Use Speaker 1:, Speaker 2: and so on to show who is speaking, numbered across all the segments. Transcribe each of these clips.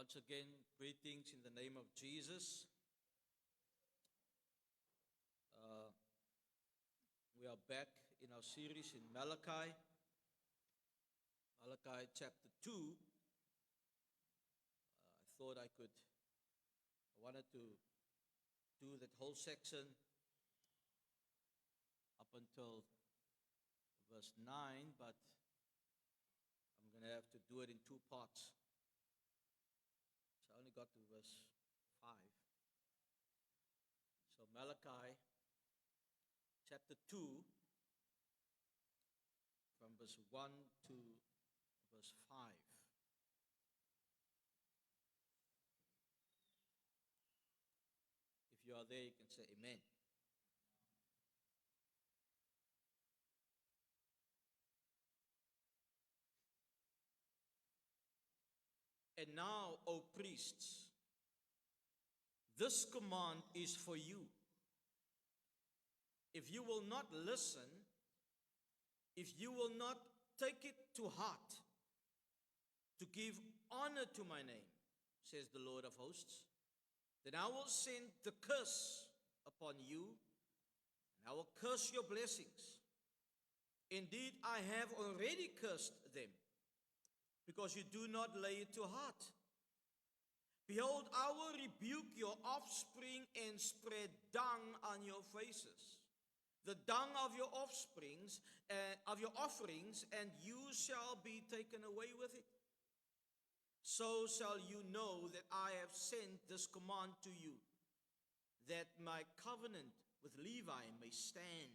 Speaker 1: Once again, greetings in the name of Jesus. We are back in our series in Malachi chapter 2. I wanted to do that whole section up until verse 9, but I'm going to have to do it in two parts. So I only got to verse 5. So Malachi chapter 2, from verse 1 to verse 5. If you are there, you can say amen. And now, O priests, this command is for you. If you will not listen, if you will not take it to heart, to give honor to my name, says the Lord of hosts, then I will send the curse upon you, and I will curse your blessings. Indeed, I have already cursed them, because you do not lay it to heart. Behold, I will rebuke your offspring and spread dung on your faces, the dung of your offsprings, of your offerings, and you shall be taken away with it. So shall you know that I have sent this command to you, that my covenant with Levi may stand,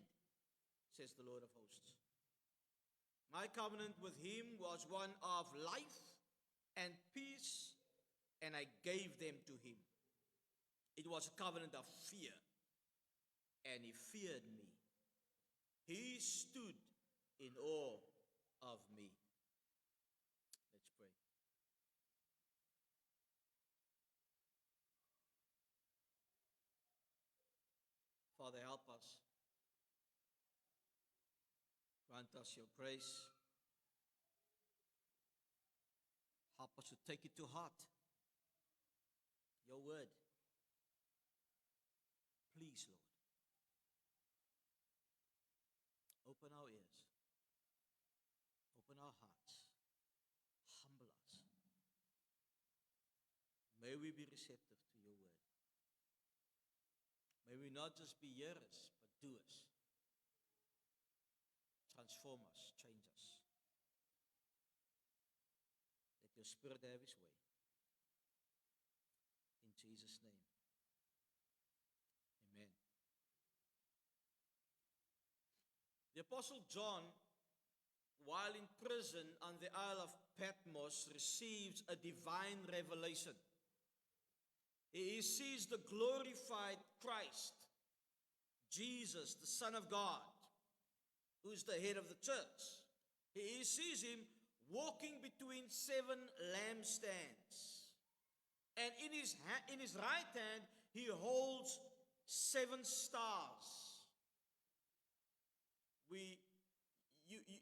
Speaker 1: says the Lord of hosts. My covenant with him was one of life and peace, and I gave them to him. It was a covenant of fear, and he feared me. He stood in awe of me. Let's pray. Father, help us. Grant us your grace. Help us to take it to heart. Your word. Please, Lord. Open our ears. Open our hearts. Humble us. May we be receptive to your word. May we not just be hearers, but doers. Transform us, change us. Let your Spirit have his way. In Jesus' name. Amen. The Apostle John, while in prison on the Isle of Patmos, receives a divine revelation. He sees the glorified Christ, Jesus, the Son of God, who is the head of the church. He sees him walking between 7 lampstands. And in his right hand, he holds 7 stars.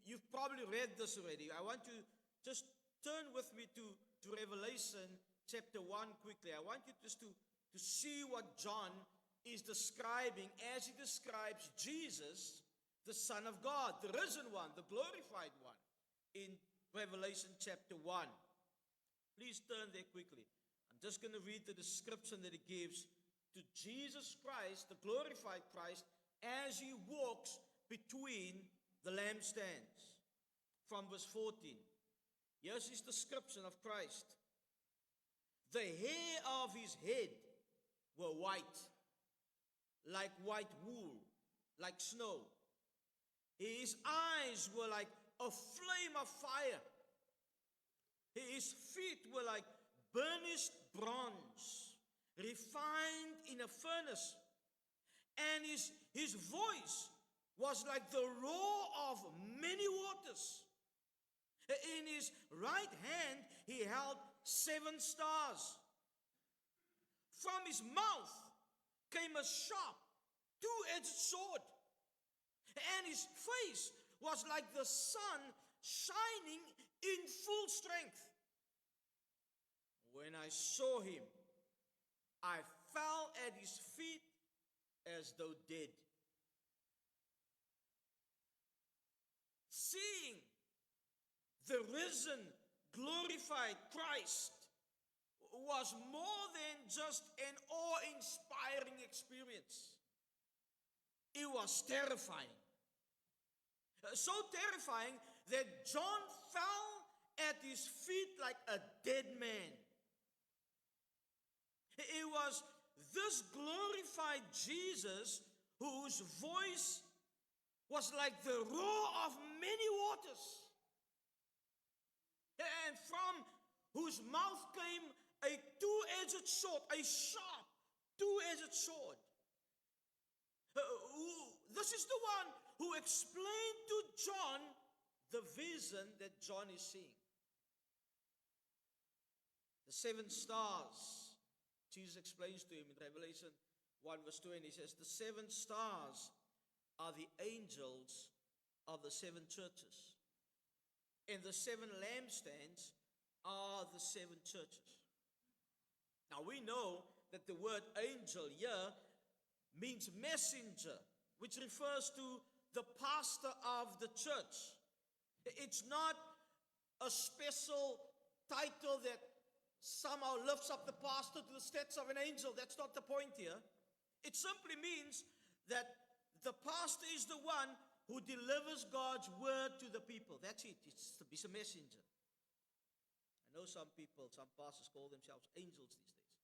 Speaker 1: You've probably read this already. I want you to just turn with me to Revelation chapter 1 quickly. I want you just to see what John is describing as he describes Jesus, the Son of God, the risen one, the glorified one, in Revelation chapter 1. Please turn there quickly. I'm just going to read the description that he gives to Jesus Christ, the glorified Christ, as he walks between the lampstands. From verse 14. Here's his description of Christ. The hair of his head were white, like white wool, like snow. His eyes were like a flame of fire. His feet were like burnished bronze, refined in a furnace. And his voice was like the roar of many waters. In his right hand he held 7 stars. From his mouth came a sharp, 2-edged sword. And his face was like the sun shining in full strength. When I saw him, I fell at his feet as though dead. Seeing the risen, glorified Christ was more than just an awe-inspiring experience. It was terrifying. So terrifying that John fell at his feet like a dead man. It was this glorified Jesus whose voice was like the roar of many waters, and from whose mouth came a two-edged sword, a sharp two-edged sword. This is the one who explained to John the vision that John is seeing. The 7 stars, Jesus explains to him in Revelation 1 verse 20, he says, the 7 stars are the angels of the 7 churches. And the 7 lampstands are the 7 churches. Now we know that the word angel here means messenger, which refers to the pastor of the church. It's not a special title that somehow lifts up the pastor to the status of an angel. That's not the point here. It simply means that the pastor is the one who delivers God's word to the people. That's it. He's a messenger. I know some people, some pastors call themselves angels these days.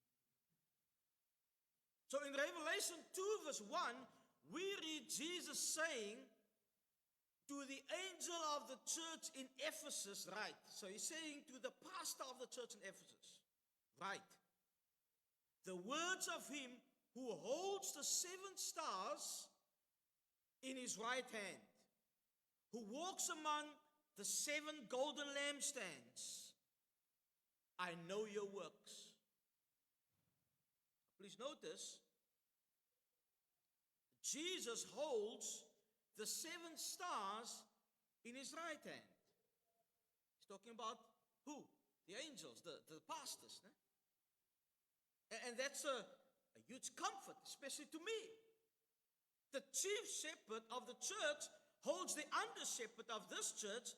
Speaker 1: So in Revelation 2 verse 1, we read Jesus saying to the angel of the church in Ephesus, right? So he's saying to the pastor of the church in Ephesus, right? The words of him who holds the 7 stars in his right hand, who walks among the 7 golden lampstands. I know your works. Please notice, Jesus holds the 7 stars in his right hand. He's talking about who? The angels, the pastors. And that's a huge comfort, especially to me. The chief shepherd of the church holds the under shepherd of this church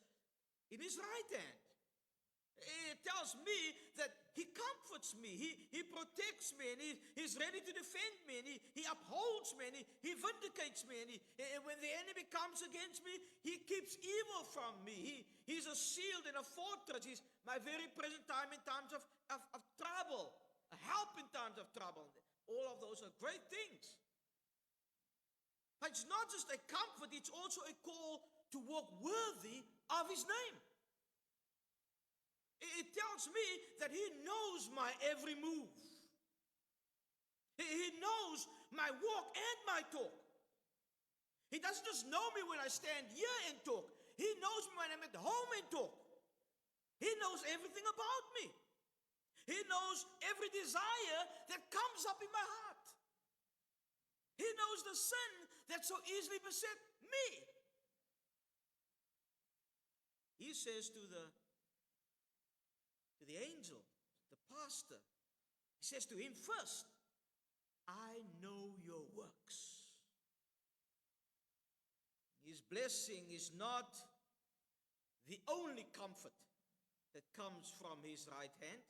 Speaker 1: in his right hand. It tells me that he comforts me, he protects me, and he's ready to defend me, and he upholds me, and he vindicates me, and when the enemy comes against me, he keeps evil from me. He's a shield and a fortress. He's my very present time in times of trouble, a help in times of trouble. All of those are great things. But it's not just a comfort, it's also a call to walk worthy of his name. It tells me that he knows my every move. He knows my walk and my talk. He doesn't just know me when I stand here and talk. He knows me when I'm at home and talk. He knows everything about me. He knows every desire that comes up in my heart. He knows the sin that so easily beset me. He says to the angel, the pastor, he says to him first, I know your works. His blessing is not the only comfort that comes from his right hand.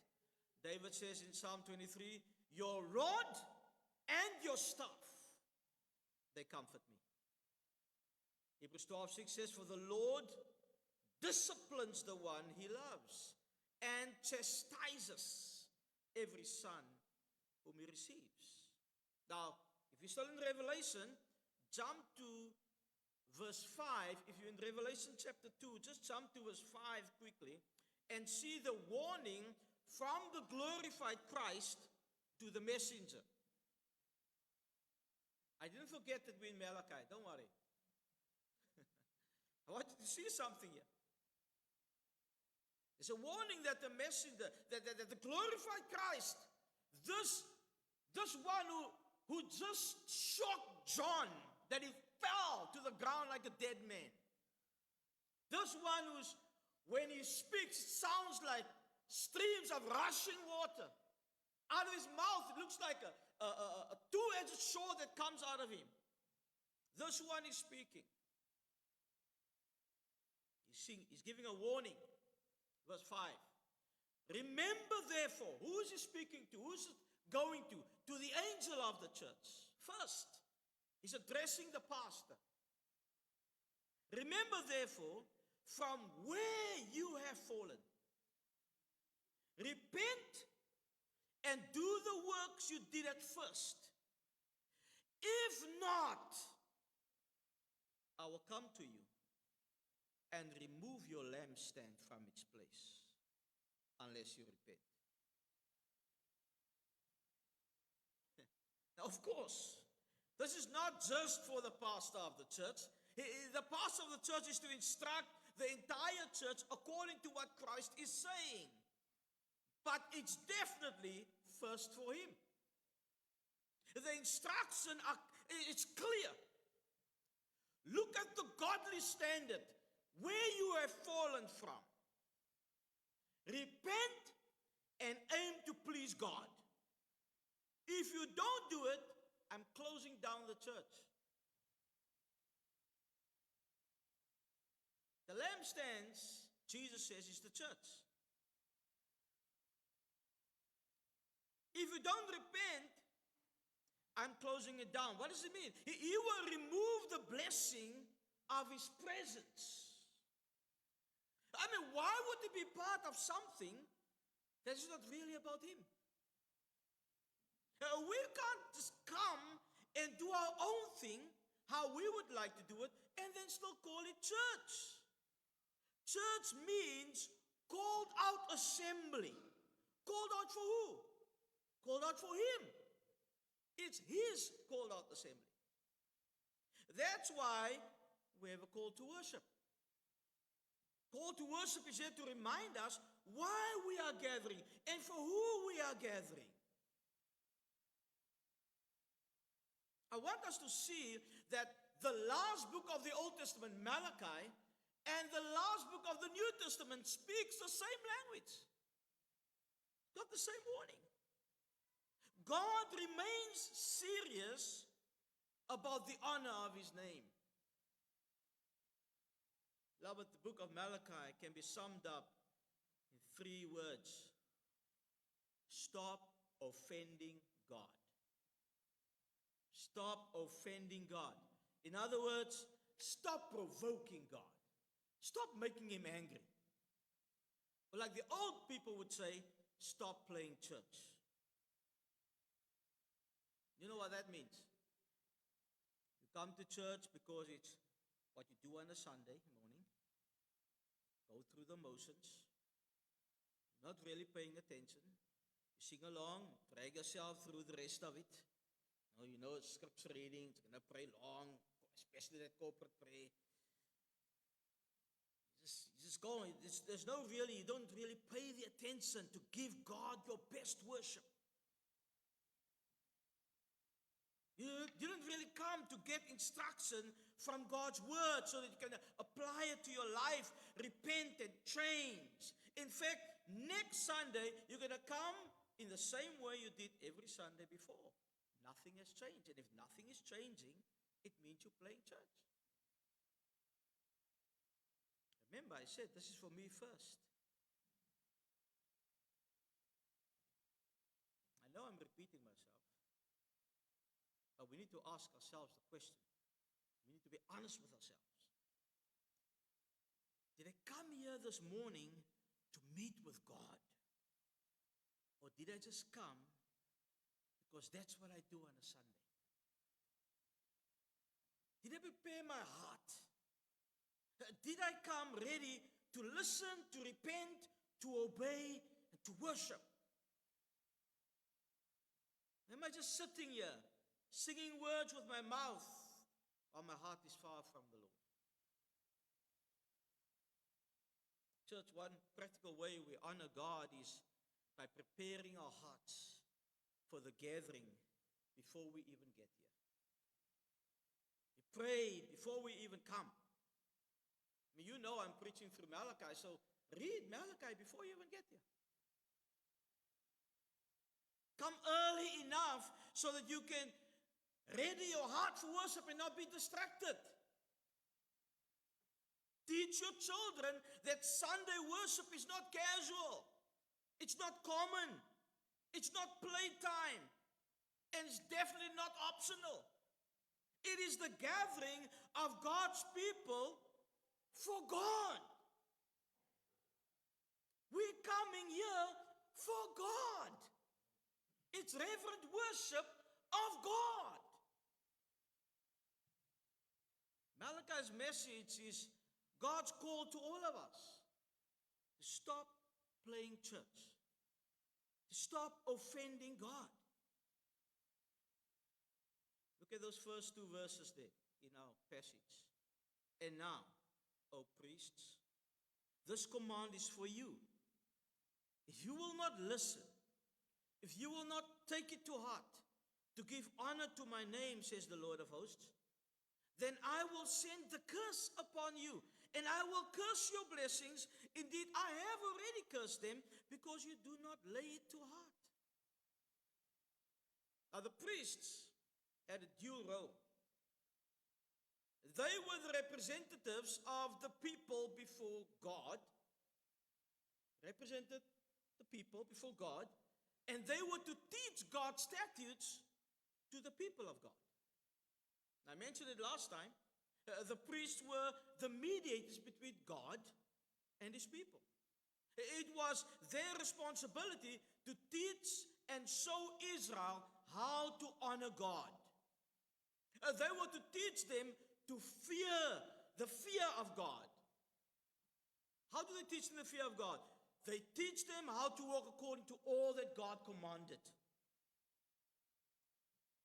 Speaker 1: David says in Psalm 23, your rod and your staff, they comfort me. Hebrews 12:6 says, for the Lord disciplines the one he loves and chastises every son whom he receives. Now, if you're still in Revelation, jump to verse 5. If you're in Revelation chapter 2, just jump to verse 5 quickly and see the warning from the glorified Christ to the messenger. I didn't forget that we're in Malachi, don't worry. I want you to see something here. It's a warning that the messenger, that the glorified Christ, this one who just shocked John, that he fell to the ground like a dead man. This one when he speaks, sounds like streams of rushing water. Out of his mouth, it looks like a two-edged sword that comes out of him. This one is speaking. He's giving a warning. Verse 5. Remember therefore, who is he speaking to? Who is it going to? To the angel of the church. First, he's addressing the pastor. Remember therefore, from where you have fallen. Repent and do the works you did at first. If not, I will come to you and remove your lampstand from its place, unless you repent. Now, of course, this is not just for the pastor of the church. The pastor of the church is to instruct the entire church according to what Christ is saying. But it's definitely first for him. The instruction, it's clear. Look at the godly standard, where you have fallen from. Repent and aim to please God. If you don't do it, I'm closing down the church. The lampstands, Jesus says, is the church. If you don't repent, I'm closing it down. What does it mean? He will remove the blessing of his presence. I mean, why would he be part of something that is not really about him? We can't just come and do our own thing, how we would like to do it, and then still call it church. Church means called out assembly. Called out for who? Called out for him. It's his called out assembly. That's why we have a call to worship. Call to worship is here to remind us why we are gathering and for who we are gathering. I want us to see that the last book of the Old Testament, Malachi, and the last book of the New Testament speaks the same language. Got the same warning. God remains serious about the honor of his name. Beloved, the book of Malachi can be summed up in 3 words. Stop offending God. Stop offending God. In other words, stop provoking God. Stop making him angry. Or like the old people would say, stop playing church. You know what that means? You come to church because it's what you do on a Sunday morning. Go through the motions. You're not really paying attention. You sing along, drag yourself through the rest of it. You know it's scripture reading, it's going to pray long, especially that corporate prayer. You just go, there's no really, you don't really pay the attention to give God your best worship. You didn't really come to get instruction from God's word so that you can apply it to your life, repent and change. In fact, next Sunday, you're going to come in the same way you did every Sunday before. Nothing has changed. And if nothing is changing, it means you're playing church. Remember, I said this is for me first. I know I'm repeating myself. But we need to ask ourselves the question. We need to be honest with ourselves. Did I come here this morning to meet with God? Or did I just come because that's what I do on a Sunday? Did I prepare my heart? Did I come ready to listen, to repent, to obey, and to worship? Am I just sitting here, singing words with my mouth, while my heart is far from the Lord? Church, one practical way we honor God is by preparing our hearts for the gathering before we even get here. We pray before we even come. I mean, you know I'm preaching through Malachi, so read Malachi before you even get here. Come early enough so that you can ready your heart for worship and not be distracted. Teach your children that Sunday worship is not casual. It's not common. It's not playtime. And it's definitely not optional. It is the gathering of God's people for God. We're coming here for God. It's reverent worship of God. Malachi's message is God's call to all of us to stop playing church, to stop offending God. Look at those first two verses there in our passage. And now, O priests, this command is for you. If you will not listen, if you will not take it to heart, to give honor to my name, says the Lord of hosts, then I will send the curse upon you, and I will curse your blessings. Indeed, I have already cursed them, because you do not lay it to heart. Now the priests had a dual role. They were the representatives of the people before God, represented the people before God, and they were to teach God's statutes to the people of God. I mentioned it last time. The priests were the mediators between God and his people. It was their responsibility to teach and show Israel how to honor God. They were to teach them to fear, the fear of God. How do they teach them the fear of God? They teach them how to walk according to all that God commanded.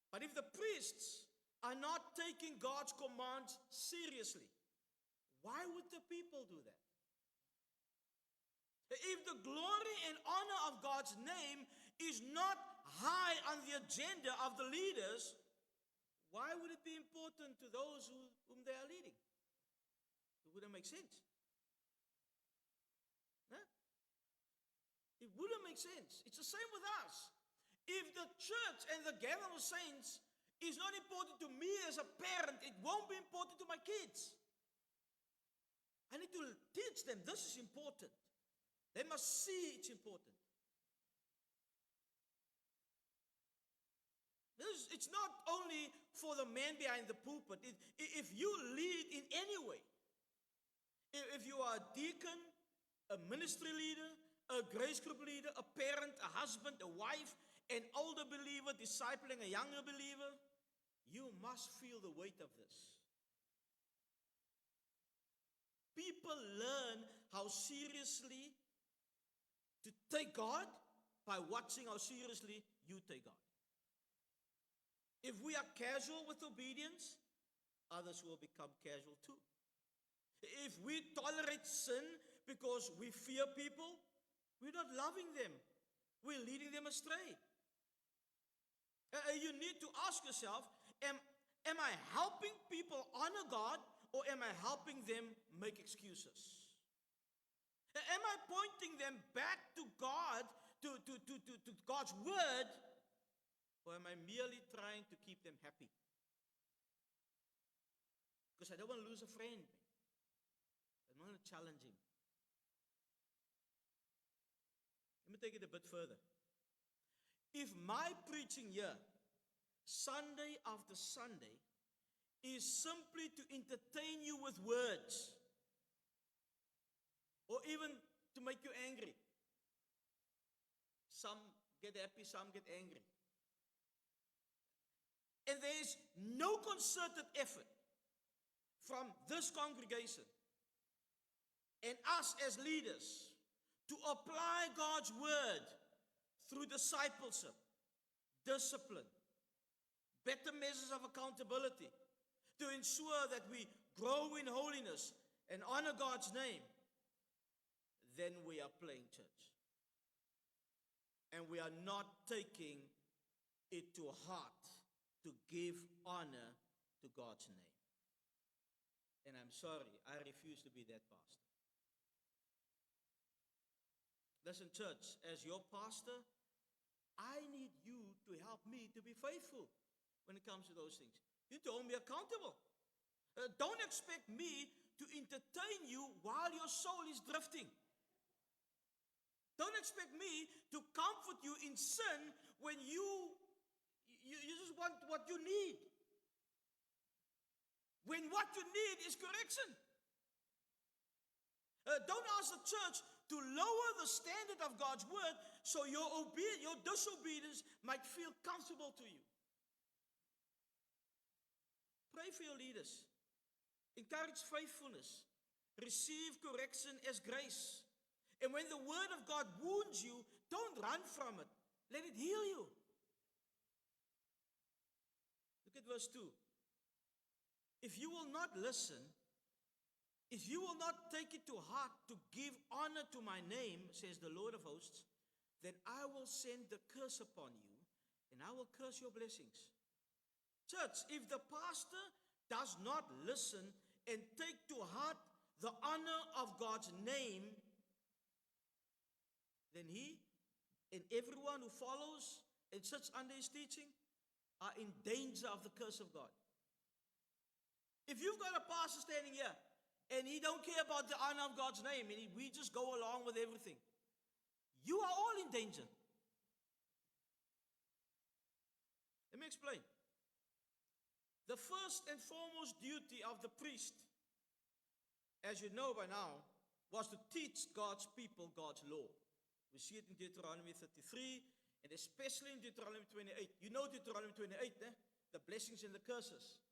Speaker 1: But if the priests are not taking God's commands seriously, why would the people do that? If the glory and honor of God's name is not high on the agenda of the leaders, why would it be important to those whom they are leading? It wouldn't make sense. Huh? It wouldn't make sense. It's the same with us. If the church and the gathering of saints is not important to me as a parent, it won't be important to my kids. I need to teach them this is important. They must see it's important. It's not only for the man behind the pulpit. If you lead in any way, if you are a deacon, a ministry leader, a grace group leader, a parent, a husband, a wife, an older believer discipling a younger believer, you must feel the weight of this. People learn how seriously to take God by watching how seriously you take God. If we are casual with obedience, others will become casual too. If we tolerate sin because we fear people, we're not loving them. We're leading them astray. You need to ask yourself, am I helping people honor God, or am I helping them make excuses? Am I pointing them back to God, to God's word, or am I merely trying to keep them happy? Because I don't want to lose a friend. I want to challenge him. Let me take it a bit further. If my preaching here, Sunday after Sunday, is simply to entertain you with words, or even to make you angry. Some get happy, some get angry. And there is no concerted effort from this congregation and us as leaders to apply God's word through discipleship, discipline, better measures of accountability, to ensure that we grow in holiness and honor God's name, then we are playing church. And we are not taking it to heart to give honor to God's name. And I'm sorry, I refuse to be that pastor. Listen, church, as your pastor, I need you to help me to be faithful when it comes to those things. You need to hold me accountable. Don't expect me to entertain you while your soul is drifting. Don't expect me to comfort you in sin when you just want what you need. When what you need is correction. Don't ask the church to lower the standard of God's word so your disobedience might feel comfortable to you. Pray for your leaders. Encourage faithfulness. Receive correction as grace. And when the word of God wounds you, don't run from it. Let it heal you. Look at verse 2. If you will not listen, if you will not take it to heart to give honor to my name, says the Lord of hosts, then I will send the curse upon you, and I will curse your blessings. Church, if the pastor does not listen and take to heart the honor of God's name, then he and everyone who follows and sits under his teaching are in danger of the curse of God. If you've got a pastor standing here and he don't care about the honor of God's name and we just go along with everything, you are all in danger. Let me explain. The first and foremost duty of the priest, as you know by now, was to teach God's people God's law. We see it in Deuteronomy 33 and especially in Deuteronomy 28. You know Deuteronomy 28, eh? The blessings and the curses.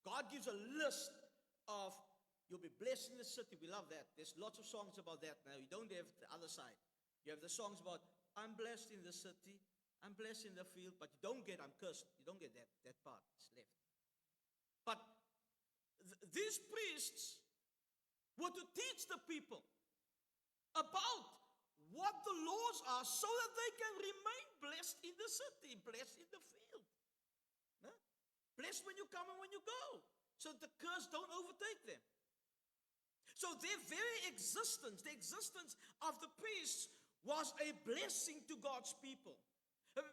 Speaker 1: God gives a list of, you'll be blessed in the city. We love that. There's lots of songs about that now. You don't have the other side. You have the songs about, I'm blessed in the city, I'm blessed in the field, but you don't get, I'm cursed. You don't get that part. It's left. But these priests were to teach the people about what the laws are so that they can remain blessed in the city, blessed in the field. Huh? Blessed when you come and when you go, so that the curse don't overtake them. So their very existence, the existence of the priests, was a blessing to God's people.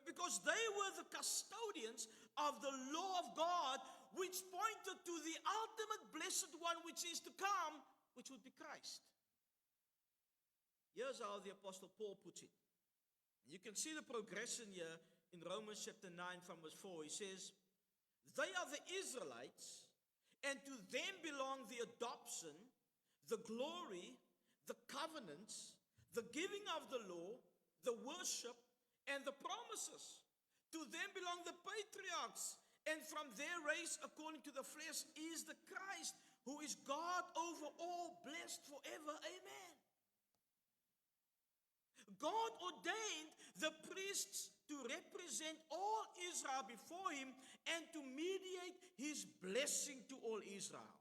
Speaker 1: Because they were the custodians of the law of God, which pointed to the ultimate blessed one which is to come, which would be Christ. Here's how the Apostle Paul puts it. You can see the progression here in Romans chapter 9 from verse 4. He says, they are the Israelites, and to them belong the adoption, the glory, the covenants, the giving of the law, the worship, and the promises. To them belong the patriarchs, and from their race, according to the flesh, is the Christ, who is God over all, blessed forever. Amen. God ordained the priests to represent all Israel before him and to mediate his blessing to all Israel.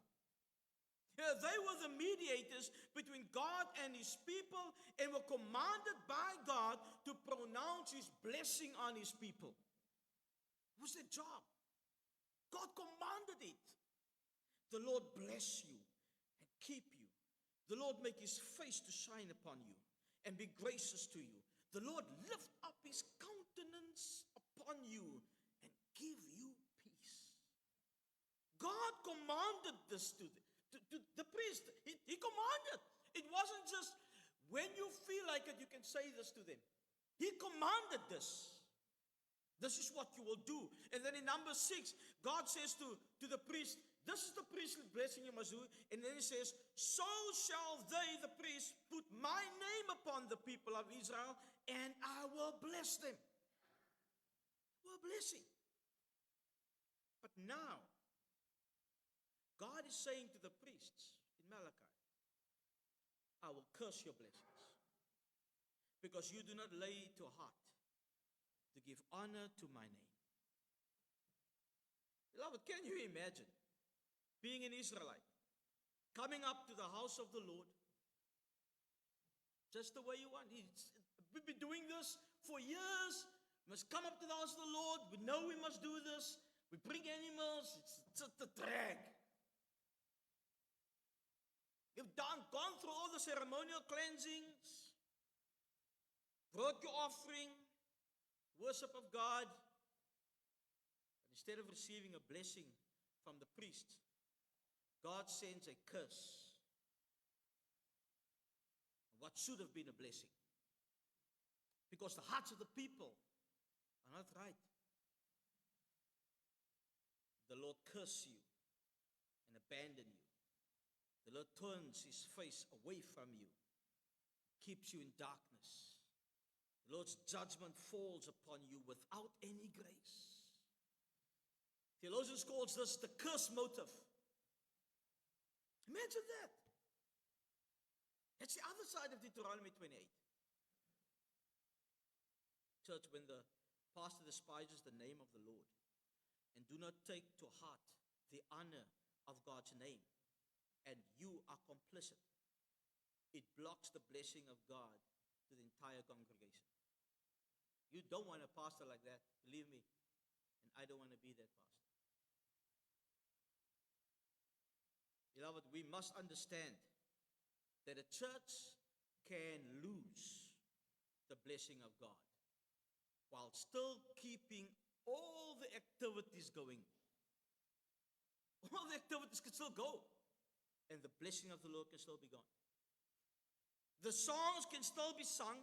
Speaker 1: They were the mediators between God and his people and were commanded by God to pronounce his blessing on his people. It was their job. God commanded it. The Lord bless you and keep you. The Lord make his face to shine upon you and be gracious to you. The Lord lift up his countenance upon you and give you peace. God commanded this to the priest. He commanded. It wasn't just when you feel like it, you can say this to them. He commanded this. This is what you will do. And then in number 6, God says to the priest, this is the priestly blessing you must do. And then he says, so shall they, the priests, put my name upon the people of Israel, and I will bless them. Well, blessing. But now, God is saying to the priests in Malachi, I will curse your blessings because you do not lay it to heart to give honor to my name. Beloved, can you imagine being an Israelite, coming up to the house of the Lord just the way you want? We've been doing this for years. We must come up to the house of the Lord. We know we must do this. We bring animals. It's just a drag. You've gone through all the ceremonial cleansings, brought your offering, worship of God, but instead of receiving a blessing from the priest, God sends a curse. What should have been a blessing. Because the hearts of the people are not right. The Lord curse you and abandon you. The Lord turns his face away from you, keeps you in darkness. The Lord's judgment falls upon you without any grace. Theologians calls this the curse motive. Imagine that. That's the other side of Deuteronomy 28. Church, when the pastor despises the name of the Lord and do not take to heart the honor of God's name, and you are complicit, it blocks the blessing of God to the entire congregation. You don't want a pastor like that, believe me, and I don't want to be that pastor. Beloved, we must understand that a church can lose the blessing of God while still keeping all the activities going. All the activities can still go, and the blessing of the Lord can still be gone. The songs can still be sung,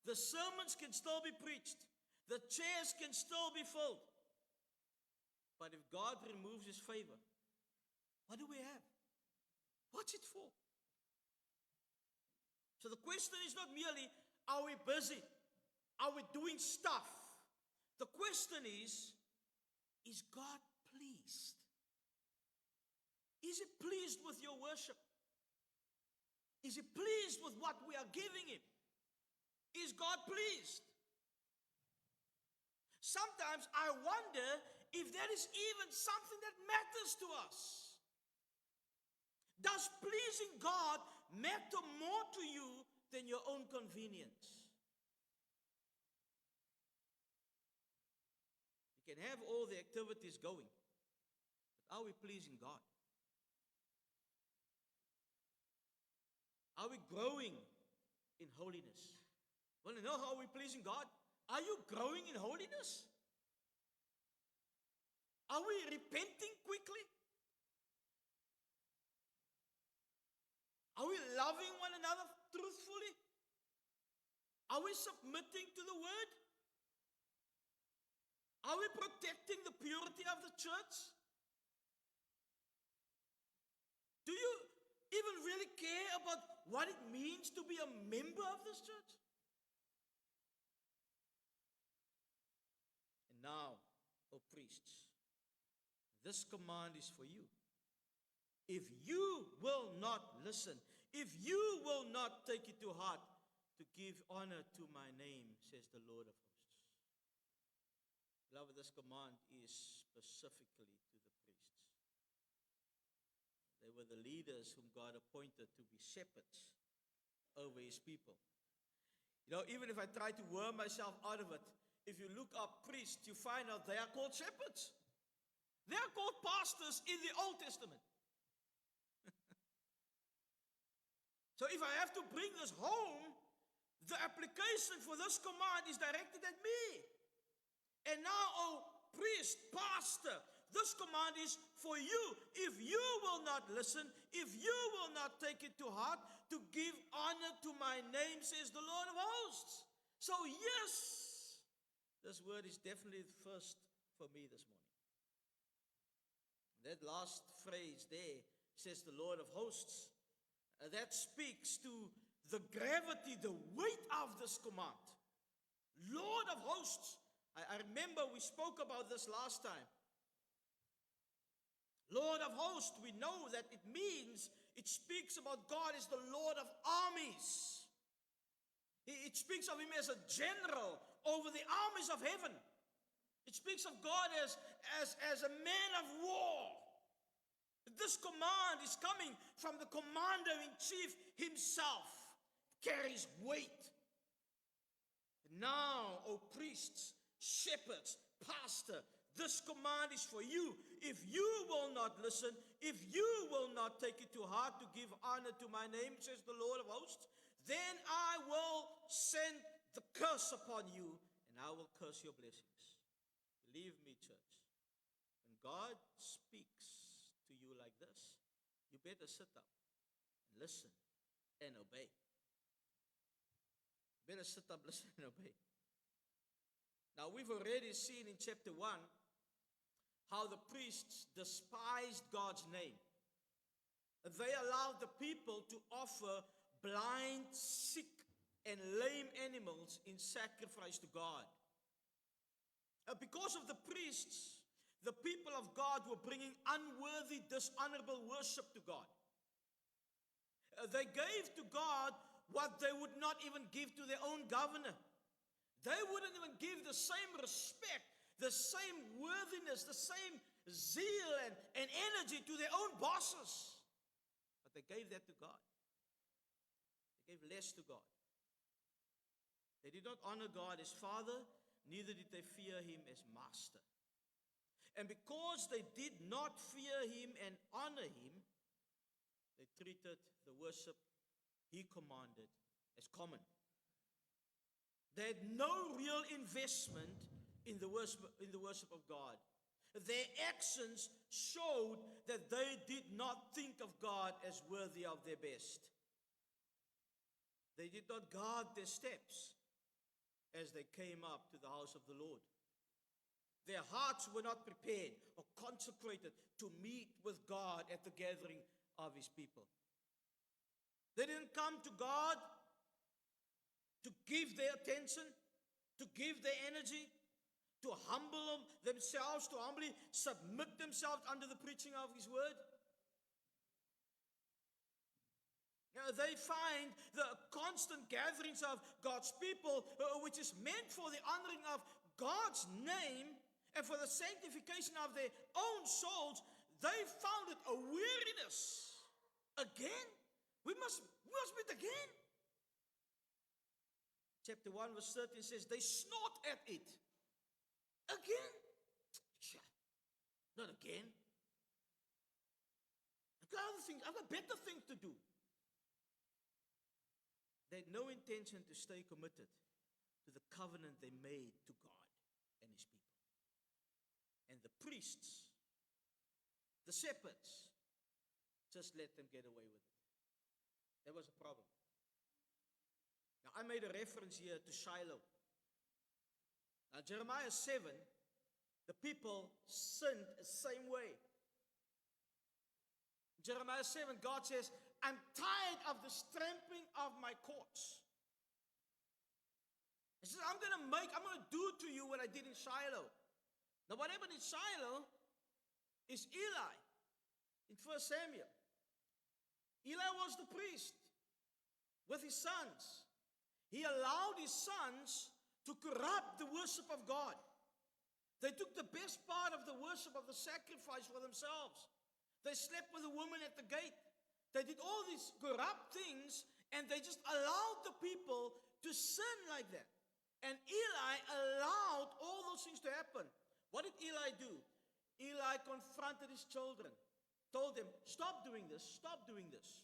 Speaker 1: the sermons can still be preached, the chairs can still be filled. But if God removes his favor, what do we have? What's it for? So the question is not merely, are we busy? Are we doing stuff? The question is God pleased? Is he pleased with your worship? Is he pleased with what we are giving him? Is God pleased? Sometimes I wonder if that is even something that matters to us. Does pleasing God matter more to you than your own convenience? You can have all the activities going, but are we pleasing God? Are we growing in holiness? Want to know how we're pleasing God? Are you growing in holiness? Are we repenting quickly? Are we loving one another truthfully? Are we submitting to the word? Are we protecting the purity of the church? Do you even really care about what it means to be a member of this church? And now, O priests, this command is for you. If you will not listen, if you will not take it to heart to give honor to my name, says the Lord of hosts. Beloved, this command is specifically to the priests. They were the leaders whom God appointed to be shepherds over his people. You know, even if I try to worm myself out of it, if you look up priests, you find out they are called shepherds. They are called pastors in the Old Testament. So if I have to bring this home, the application for this command is directed at me. And now, oh priest, pastor, this command is for you. If you will not listen, if you will not take it to heart, to give honor to my name, says the Lord of hosts. So yes, this word is definitely first for me this morning. That last phrase there says the Lord of hosts. That speaks to the gravity, the weight of this command. Lord of hosts. I remember we spoke about this last time. Lord of hosts, we know that it means, it speaks about God as the Lord of armies. It speaks of him as a general over the armies of heaven. It speaks of God as a man of war. This command is coming from the commander-in-chief himself. It carries weight. Now, O priests, shepherds, pastor, this command is for you. If you will not listen, if you will not take it to heart to give honor to my name, says the Lord of hosts, then I will send the curse upon you, and I will curse your blessings. Believe me, church, when God speaks to you like this, you better sit up and listen and obey. You better sit up, listen, and obey. Now, we've already seen in chapter 1 how the priests despised God's name. They allowed the people to offer blind, sick, and lame animals in sacrifice to God. Because of the priests, the people of God were bringing unworthy, dishonorable worship to God. They gave to God what they would not even give to their own governor. They wouldn't even give the same respect, the same worthiness, the same zeal and energy to their own bosses. But they gave that to God. They gave less to God. They did not honor God as Father, neither did they fear Him as Master. And because they did not fear Him and honor Him, they treated the worship He commanded as common. They had no real investment in the worship of God. Their actions showed that they did not think of God as worthy of their best. They did not guard their steps as they came up to the house of the Lord. Their hearts were not prepared or consecrated to meet with God at the gathering of His people. They didn't come to God to give their attention, to give their energy, to humble themselves, to humbly submit themselves under the preaching of His word. They find the constant gatherings of God's people, which is meant for the honoring of God's name and for the sanctification of their own souls. They found it a weariness. Again? We must meet again. Chapter 1 verse 13 says, they snort at it. Again? Not again. I've got better things to do. They had no intention to stay committed to the covenant they made to God and His people. And the priests, the shepherds, just let them get away with it. That was a problem. Now, I made a reference here to Shiloh. Now, Jeremiah 7, the people sinned the same way. Jeremiah 7, God says, I'm tired of the trampling of my courts. He says, I'm going to do to you what I did in Shiloh. Now, what happened in Shiloh is Eli in 1 Samuel. Eli was the priest with his sons. He allowed his sons to corrupt the worship of God. They took the best part of the worship of the sacrifice for themselves. They slept with a woman at the gate. They did all these corrupt things, and they just allowed the people to sin like that. And Eli allowed all those things to happen. What did Eli do? Eli confronted his children, told them, stop doing this, stop doing this.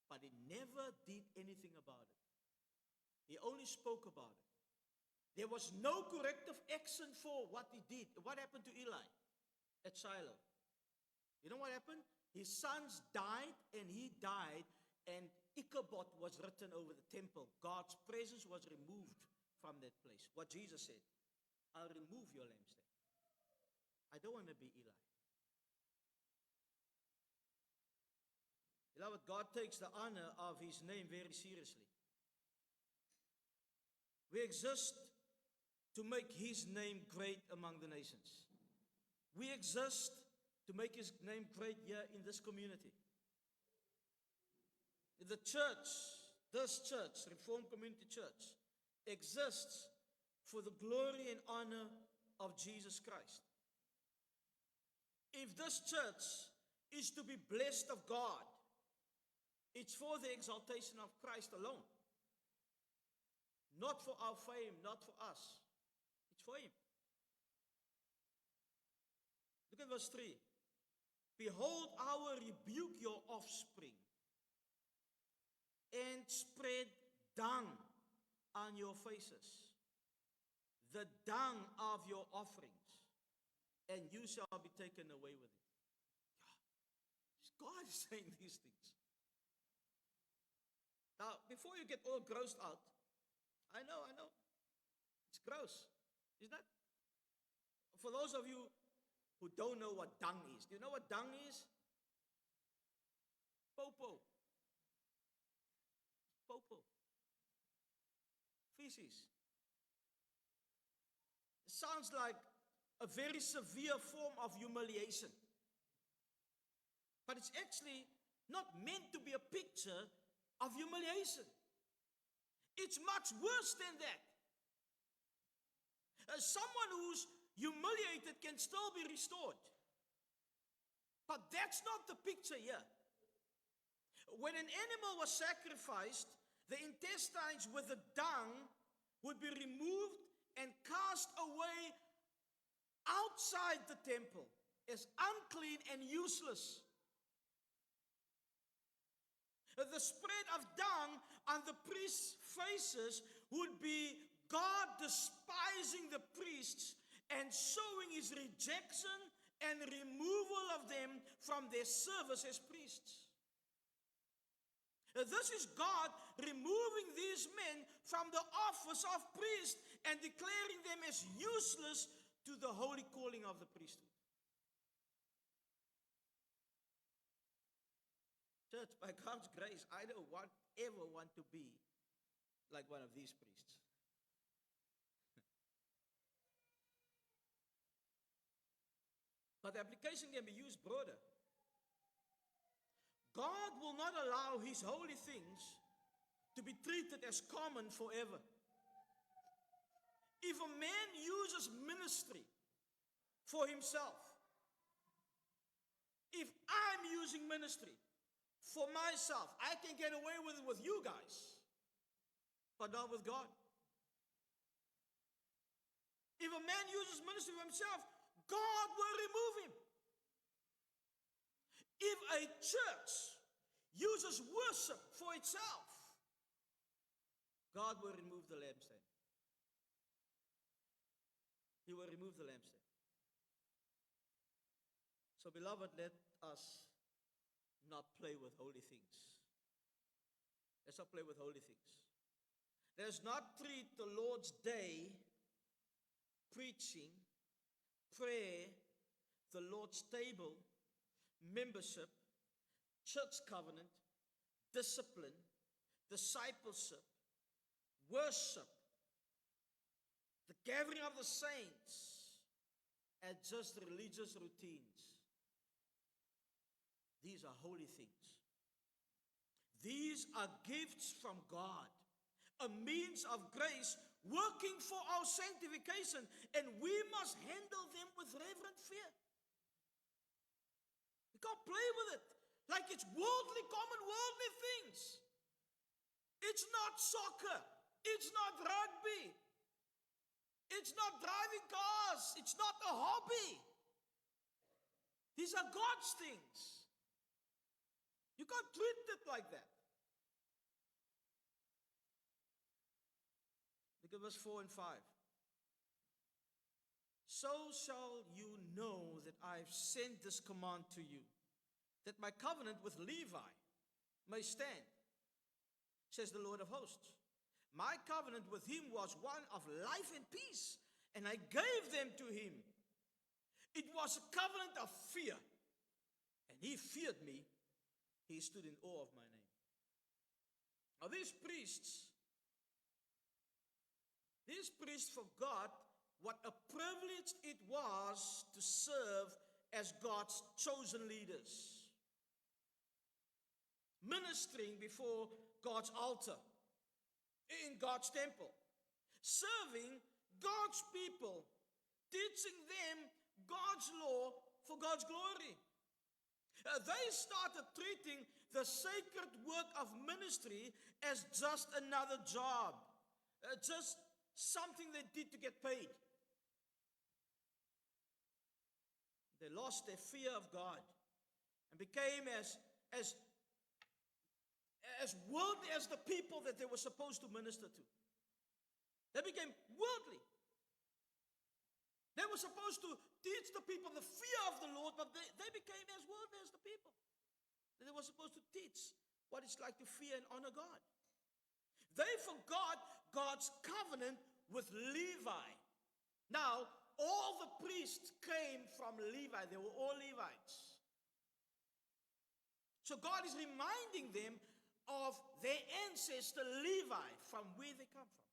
Speaker 1: But he never did anything about it. He only spoke about it. There was no corrective action for what he did. What happened to Eli at Shiloh? You know what happened? His sons died, and he died, and Ichabod was written over the temple. God's presence was removed from that place. What Jesus said, I'll remove your lampstand. I don't want to be Eli. Beloved, God takes the honor of His name very seriously. We exist to make His name great among the nations. We exist to make His name great here in this community. The church, this church, Reformed Community Church, exists for the glory and honor of Jesus Christ. If this church is to be blessed of God, it's for the exaltation of Christ alone. Not for our fame, not for us. It's for Him. Look at verse 3. Behold, I will rebuke your offspring and spread dung on your faces. the dung of your offerings, and you shall be taken away with it. God is saying these things. Now, before you get all grossed out, I know, it's gross, isn't it? For those of you who don't know what dung is, do you know what dung is? Popo. Popo. Feces. It sounds like a very severe form of humiliation. But it's actually not meant to be a picture of humiliation. It's much worse than that. Someone who's humiliated can still be restored. But that's not the picture here. When an animal was sacrificed, the intestines with the dung would be removed and cast away outside the temple as unclean and useless. The spread of dung on the priests' faces would be God despising the priests and showing his rejection and removal of them from their service as priests. This is God removing these men from the office of priest and declaring them as useless to the holy calling of the priesthood. Church, by God's grace, I don't ever want to be like one of these priests. But the application can be used broader. God will not allow his holy things to be treated as common forever. If a man uses ministry for himself, if I'm using ministry for myself, I can get away with it with you guys, but not with God. If a man uses ministry for himself, God will remove him. If a church uses worship for itself, God will remove the lampstand. He will remove the lampstand. So, beloved, let us not play with holy things. Let's not play with holy things. Let us not treat the Lord's Day, preaching, prayer, the Lord's table, membership, church covenant, discipline, discipleship, worship, the gathering of the saints as just religious routines. These are holy things. These are gifts from God, a means of grace working for our sanctification, and we must handle them with reverent fear. We can't play with it like it's worldly, common worldly things. It's not soccer. It's not rugby. It's not driving cars. It's not a hobby. These are God's things. You can't treat it like that. Look at verse 4 and 5. So shall you know that I have sent this command to you, that my covenant with Levi may stand, says the Lord of hosts. My covenant with him was one of life and peace, and I gave them to him. It was a covenant of fear, and he feared me. He stood in awe of my name. Now these priests forgot what a privilege it was to serve as God's chosen leaders, ministering before God's altar, in God's temple, serving God's people, teaching them God's law for God's glory. They started treating the sacred work of ministry as just another job, just something they did to get paid. They lost their fear of God and became as worldly as the people that they were supposed to minister to. They became worldly. They were supposed to teach the people the fear of the Lord, but they became as worldly as the people. They were supposed to teach what it's like to fear and honor God. They forgot God's covenant with Levi. Now, all the priests came from Levi. They were all Levites. So God is reminding them of their ancestor Levi, from where they come from.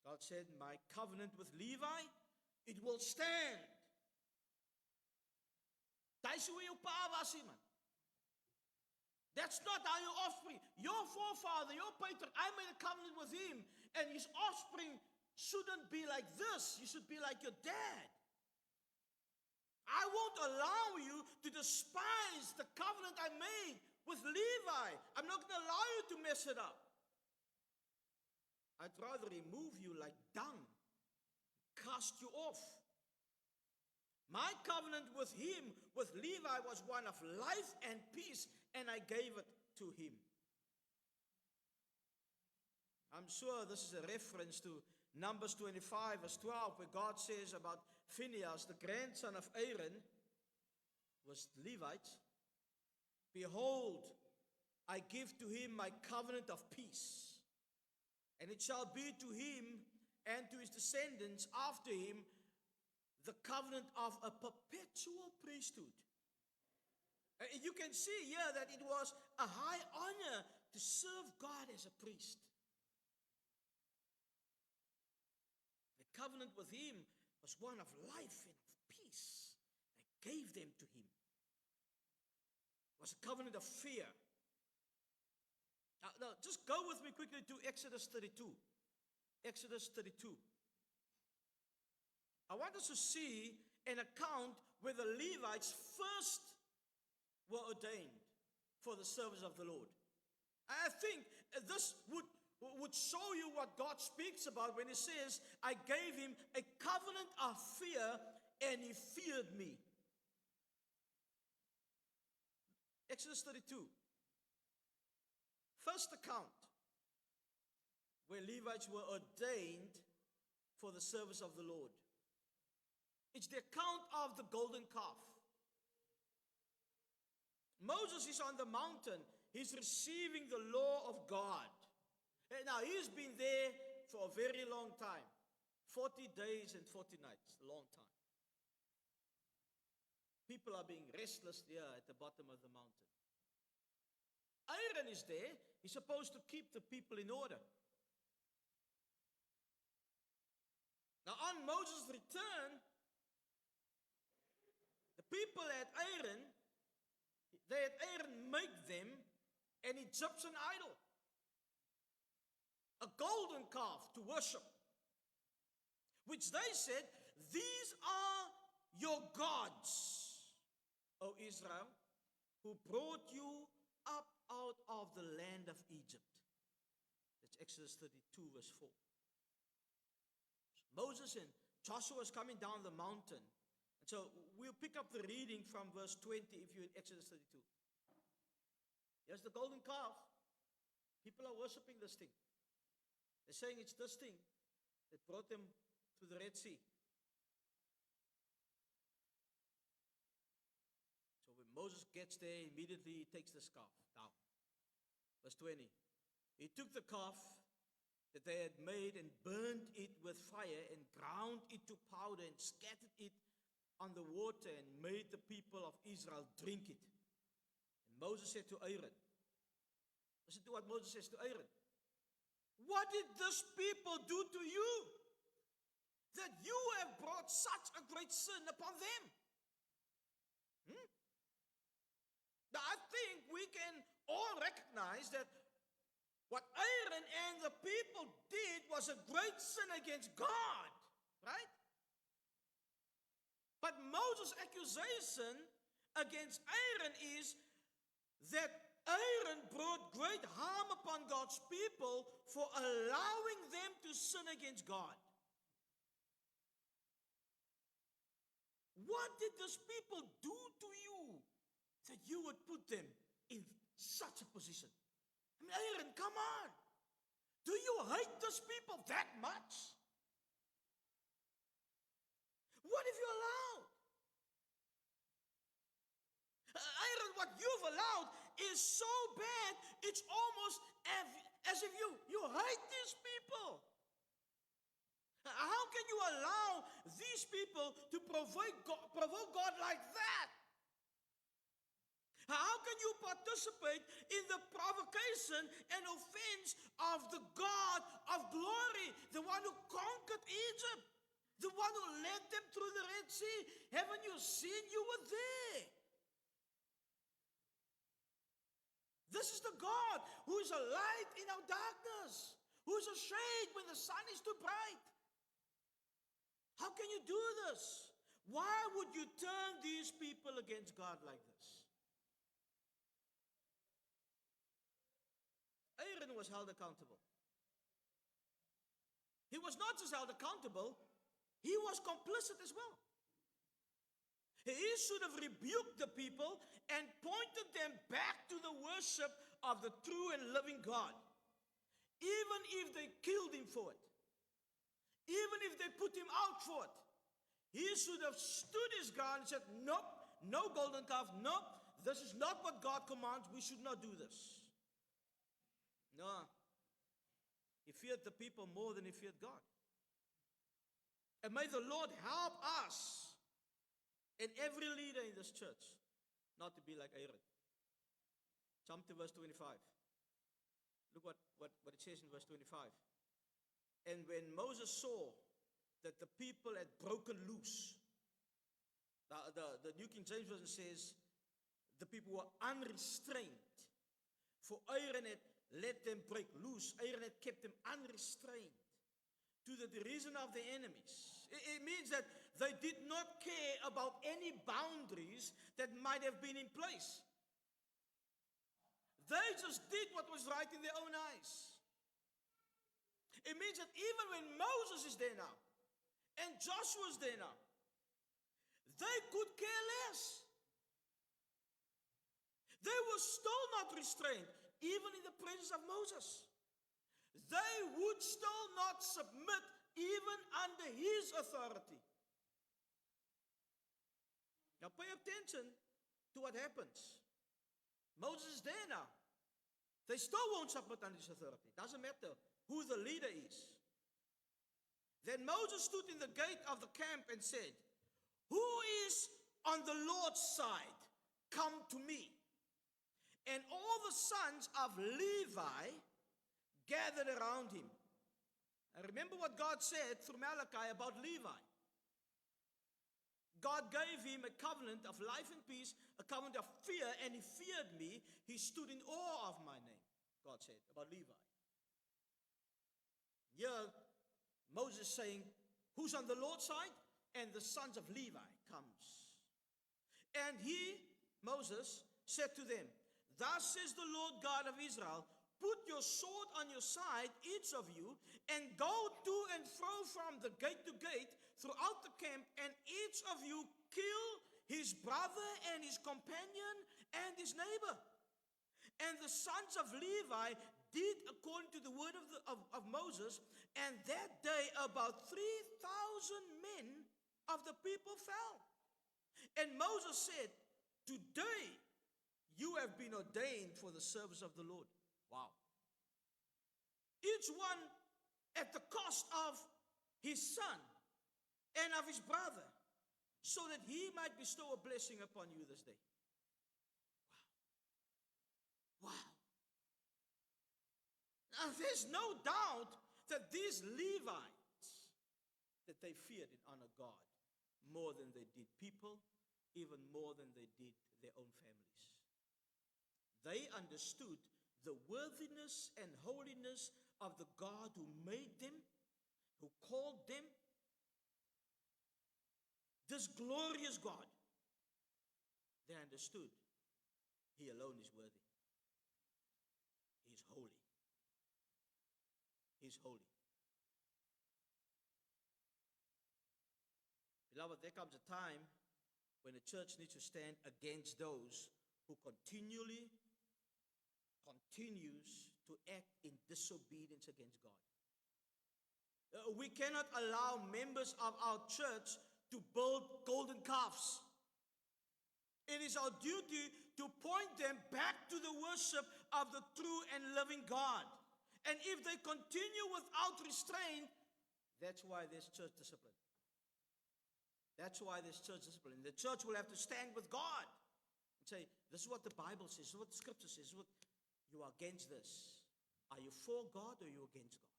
Speaker 1: God said, my covenant with Levi, it will stand. That's who your pa was, man. That's not how your offspring. Your forefather, your patriarch, I made a covenant with him, and his offspring shouldn't be like this. You should be like your dad. I won't allow you to despise the covenant I made with Levi. I'm not going to allow you to mess it up. I'd rather remove you like dung, cast you off. My covenant with him, with Levi, was one of life and peace, and I gave it to him. I'm sure this is a reference to Numbers 25, verse 12, where God says about Phinehas, the grandson of Aaron, was Levite. Behold, I give to him my covenant of peace, and it shall be to him and to his descendants after him the covenant of a perpetual priesthood. You can see here that it was a high honor to serve God as a priest. The covenant with him was one of life and of peace. I gave them to him. It was a covenant of fear. Now, just go with me quickly to Exodus 32. Exodus 32. I want us to see an account where the Levites first were ordained for the service of the Lord. I think this would show you what God speaks about when he says, I gave him a covenant of fear and he feared me. Exodus 32. First account where Levites were ordained for the service of the Lord. It's the account of the golden calf. Moses is on the mountain. He's receiving the law of God. And now he's been there for a very long time. 40 days and 40 nights. A long time. People are being restless there at the bottom of the mountain. Aaron is there. He's supposed to keep the people in order. Now on Moses' return, the people had Aaron make them an Egyptian idol. A golden calf to worship. Which they said, these are your gods, O Israel, who brought you up out of the land of Egypt. That's Exodus 32 verse 4. Moses and Joshua is coming down the mountain. And so we'll pick up the reading from verse 20 if you're in Exodus 32. Here's the golden calf. People are worshiping this thing. They're saying it's this thing that brought them to the Red Sea. So when Moses gets there, immediately he takes this calf down. Verse 20. He took the calf that they had made and burned it with fire and ground it to powder and scattered it on the water and made the people of Israel drink it. And Moses said to Aaron, listen to what Moses says to Aaron. What did this people do to you that you have brought such a great sin upon them? Now I think we can all recognize that what Aaron and the people did was a great sin against God, right? But Moses' accusation against Aaron is that Aaron brought great harm upon God's people for allowing them to sin against God. What did these people do to you that you would put them in such a position? I mean, Aaron, come on. Do you hate these people that much? What have you allowed? Aaron, what you've allowed is so bad, it's almost as if you hate these people. How can you allow these people to provoke God like that? How can you participate in the provocation and offense of the God of glory, the one who conquered Egypt, the one who led them through the Red Sea? Haven't you seen? You were there. This is the God who is a light in our darkness, who is a shade when the sun is too bright. How can you do this? Why would you turn these people against God like this? Aaron was held accountable. He was not just held accountable, he was complicit as well. He should have rebuked the people and pointed them back to the worship of the true and living God. Even if they killed him for it. Even if they put him out for it. He should have stood his ground and said, nope, no golden calf, nope, this is not what God commands, we should not do this. No. He feared the people more than he feared God. And may the Lord help us and every leader in this church not to be like Aaron. Jump to verse 25. Look what it says in verse 25. And when Moses saw that the people had broken loose, the New King James Version says the people were unrestrained. For Aaron had let them break loose. Aaron had kept them unrestrained to the derision of the enemies. It means that they did not care about any boundaries that might have been in place. They just did what was right in their own eyes. It means that even when Moses is there now, and Joshua's there now, they could care less. They were still not restrained, even in the presence of Moses. They would still not submit even under his authority. Now pay attention to what happens. Moses is there now. They still won't submit under his authority. Doesn't matter who the leader is. Then Moses stood in the gate of the camp and said, "Who is on the Lord's side? Come to me." And all the sons of Levi gathered around him. And remember what God said through Malachi about Levi. God gave him a covenant of life and peace, a covenant of fear, and he feared me. He stood in awe of my name, God said about Levi. Here, Moses saying, who's on the Lord's side? And the sons of Levi comes. And he, Moses, said to them, "Thus says the Lord God of Israel, put your sword on your side, each of you, and go to and fro from the gate to gate throughout the camp, and each of you kill his brother and his companion and his neighbor." And the sons of Levi did according to the word of Moses, and that day about 3,000 men of the people fell. And Moses said, "Today you have been ordained for the service of the Lord." Wow. Each one at the cost of his son and of his brother, so that he might bestow a blessing upon you this day. Wow. Wow. Now there's no doubt that these Levites, that they feared and honored God more than they did people, even more than they did their own families. They understood the worthiness and holiness of the God who made them, who called them. This glorious God. They understood he alone is worthy. He's holy. He's holy. Beloved, there comes a time when the church needs to stand against those who continues to act in disobedience against God. We cannot allow members of our church to build golden calves. It is our duty to point them back to the worship of the true and living God. And if they continue without restraint, that's why there's church discipline. That's why there's church discipline. The church will have to stand with God and say, this is what the Bible says, this is what the scripture says, this is what you are against this. Are you for God or are you against God?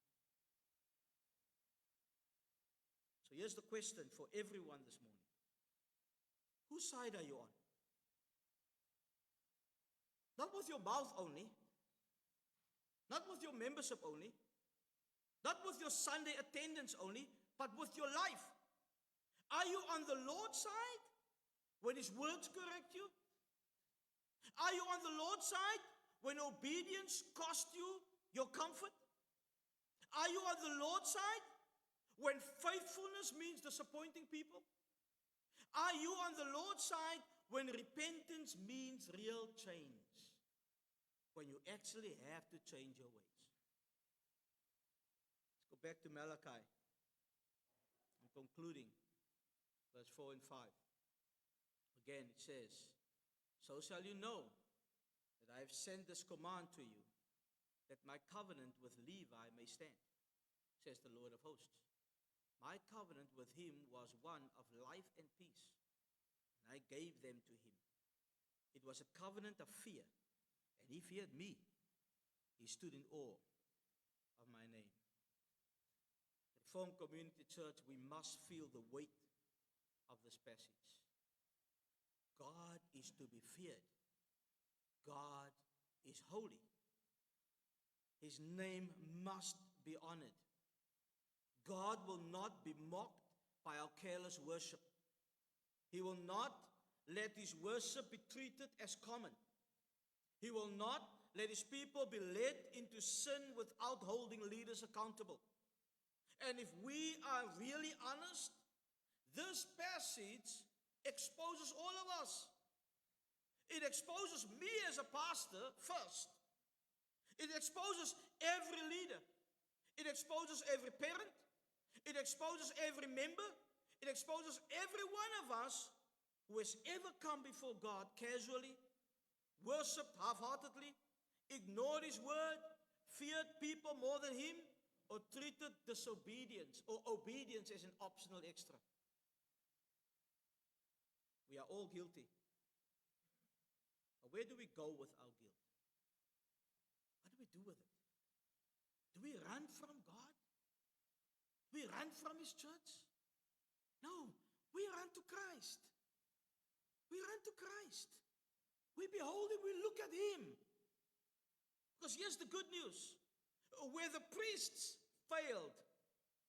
Speaker 1: So here's the question for everyone this morning. Whose side are you on? Not with your mouth only. Not with your membership only. Not with your Sunday attendance only, but with your life. Are you on the Lord's side when His words correct you? Are you on the Lord's side when obedience cost you your comfort? Are you on the Lord's side when faithfulness means disappointing people? Are you on the Lord's side when repentance means real change? When you actually have to change your ways. Let's go back to Malachi. I'm concluding. Verse 4 and 5. Again it says, so shall you know that I have sent this command to you, that my covenant with Levi may stand, says the Lord of hosts. My covenant with him was one of life and peace, and I gave them to him. It was a covenant of fear, and he feared me. He stood in awe of my name. Reformed Community Church, we must feel the weight of this passage. God is to be feared. God is holy. His name must be honored. God will not be mocked by our careless worship. He will not let His worship be treated as common. He will not let His people be led into sin without holding leaders accountable. And if we are really honest, this passage exposes all of us. It exposes me as a pastor first. It exposes every leader. It exposes every parent. It exposes every member. It exposes every one of us who has ever come before God casually, worshipped half-heartedly, ignored His word, feared people more than Him, or treated disobedience or obedience as an optional extra. We are all guilty. But where do we go with our guilt? What do we do with it? Do we run from God? Do we run from His church? No, we run to Christ. We run to Christ. We behold Him, we look at Him. Because here's the good news. Where the priests failed,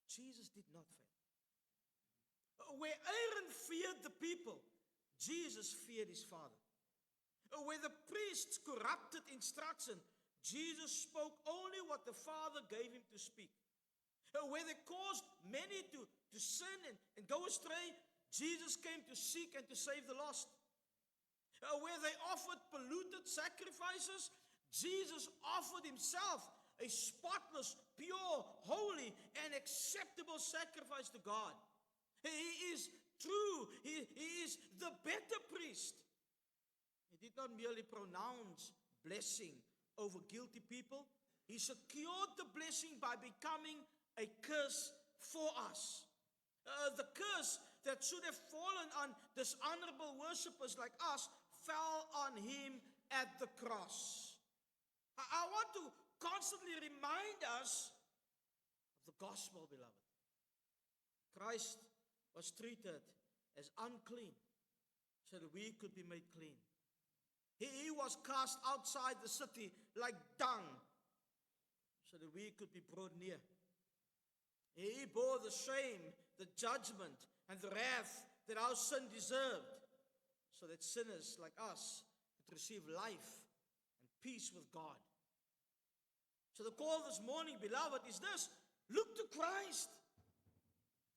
Speaker 1: Jesus did not fail. Where Aaron feared the people, Jesus feared His Father. Where the priests corrupted instruction, Jesus spoke only what the Father gave Him to speak. Where they caused many to sin and go astray, Jesus came to seek and to save the lost. Where they offered polluted sacrifices, Jesus offered Himself a spotless, pure, holy, and acceptable sacrifice to God. He is true. He is the better priest. He did not merely pronounce blessing over guilty people. He secured the blessing by becoming a curse for us. The curse that should have fallen on dishonorable worshippers like us fell on Him at the cross. I want to constantly remind us of the gospel, beloved. Christ was treated as unclean so that we could be made clean. He was cast outside the city like dung so that we could be brought near. He bore the shame, the judgment, and the wrath that our sin deserved so that sinners like us could receive life and peace with God. So the call this morning, beloved, is this: look to Christ.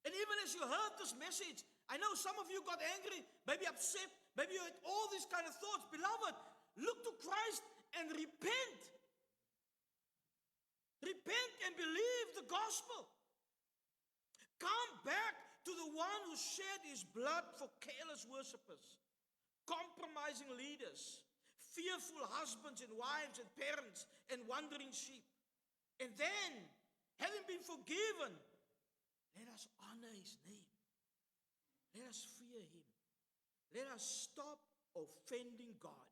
Speaker 1: And even as you heard this message, I know some of you got angry, maybe upset, maybe you had all these kind of thoughts. Beloved, look to Christ and repent. Repent and believe the gospel. Come back to the one who shed his blood for careless worshippers, compromising leaders, fearful husbands and wives and parents and wandering sheep. And then, having been forgiven, let us honor his name. Let us fear him. Let us stop offending God.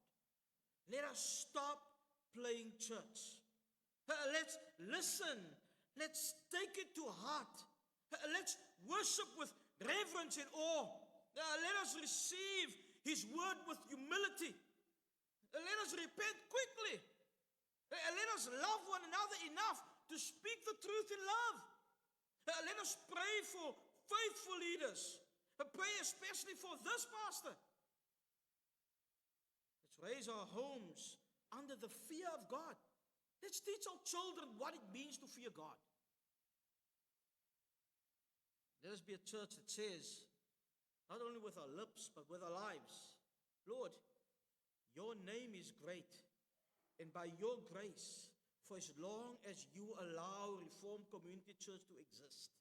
Speaker 1: Let us stop playing church. Let's listen. Let's take it to heart. Let's worship with reverence and awe. Let us receive his word with humility. Let us repent quickly. Let us love one another enough to speak the truth in love. Let us pray for faithful leaders. Pray especially for this pastor. Let's raise our homes under the fear of God. Let's teach our children what it means to fear God. Let us be a church that says, not only with our lips, but with our lives, Lord, your name is great, and by your grace, for as long as you allow Reformed Community Church to exist,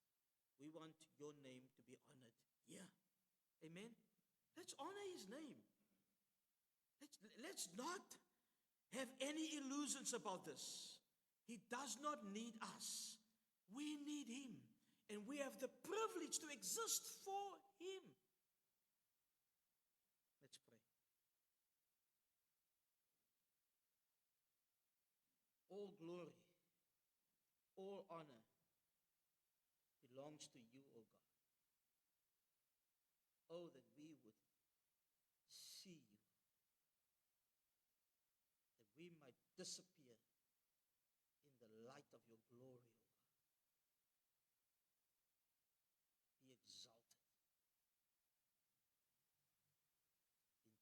Speaker 1: we want your name to be honored here. Amen? Let's honor his name. Let's not have any illusions about this. He does not need us. We need him. And we have the privilege to exist for him. Let's pray. All glory, all honor belongs to you, O God. Oh, that we would see you, that we might disappear in the light of your glory, O God. Be exalted.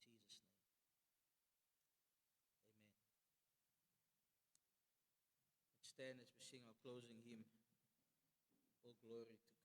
Speaker 1: In Jesus' name. Amen. Let's stand as we sing our closing hymn. All glory to God.